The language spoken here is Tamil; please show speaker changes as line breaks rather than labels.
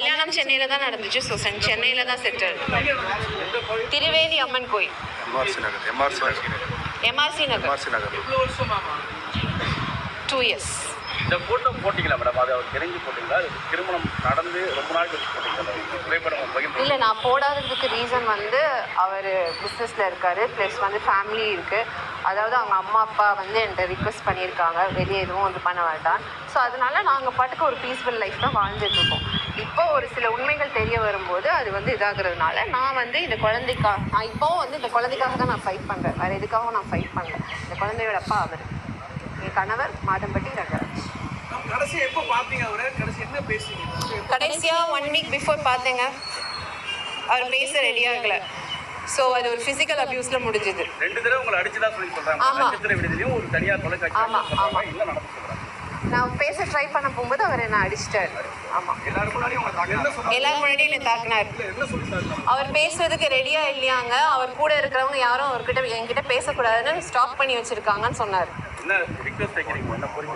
கல்யாணம் சென்னையில தான் நடந்துச்சு. ஸோ சென்னையில தான் செட்டில். திருவேணி அம்மன் கோயில், எம்ஆர்சி நகர். 2 years.
இந்த போட்டோ போட்டிங்களா மேடம்? அது அவர் தெரிஞ்சு போட்டிங்களா? திருமணம் நடந்து ரொம்ப நாள் கழிச்சு போட்டிங்களா? புகைப்படம் பகிர்ந்து
இல்லை, நான் போடாததுக்கு ரீசன் வந்து அவர் பிஸ்னஸில் இருக்கார், ப்ளஸ் வந்து ஃபேமிலி இருக்குது. அதாவது அவங்க அம்மா அப்பா வந்து என்கிட்ட ரிக்வெஸ்ட் பண்ணியிருக்காங்க வெளியே எதுவும் வந்து பண்ண வேண்டாம். ஸோ அதனால நாங்கள் பாட்டுக்கு ஒரு பீஸ்ஃபுல் லைஃப் தான் வாழ்ந்துட்டுருக்கோம். இப்போ ஒரு சில உண்மைகள் தெரிய வரும்போது அது வந்து இதாகிறதுனால நான் வந்து இந்த குழந்தைக்காக, நான் இப்போவும் வந்து இந்த குழந்தைக்காக தான் நான் ஃபைட் பண்ணுறேன். வேறு எதுக்காகவும் நான் ஃபைட் பண்ணல. இந்த குழந்தையோட அப்பா அவர், என் கணவர் மாதம்பட்டி ரங்கராஜ். கடைசியாக 1 week பிஃபோர் பார்த்தேங்க. அவர் பேச ரெடி ஆகலை. ஸோ அது ஒரு ஃபிசிக்கல் அபியூஸில் முடிஞ்சுது.
2 தடவை உங்களை அடிச்சுதான் சொல்லி சொல்கிறாங்க. நட்சத்திர விடுதியிலையும் ஒரு தனியார் தொலைக்காட்சி.
ஆமாம். என்ன நடந்து சொல்கிறாங்க? நான் பேச ட்ரை பண்ண போகும்போது அவர் என்னை அடிச்சிட்டார். ஆமாம், எல்லாரும் முன்னாடி என்னை தாக்கினார். அவர் பேசுறதுக்கு ரெடியாக இல்லையாங்க. அவர் கூட இருக்கிறவங்க யாரும் என்கிட்ட பேசக்கூடாதுன்னு ஸ்டாப் பண்ணி வச்சுருக்காங்கன்னு சொன்னார்.
என்ன ரிக்வெஸ்ட் வைக்கிறீங்க? என்ன கோரிக்கை?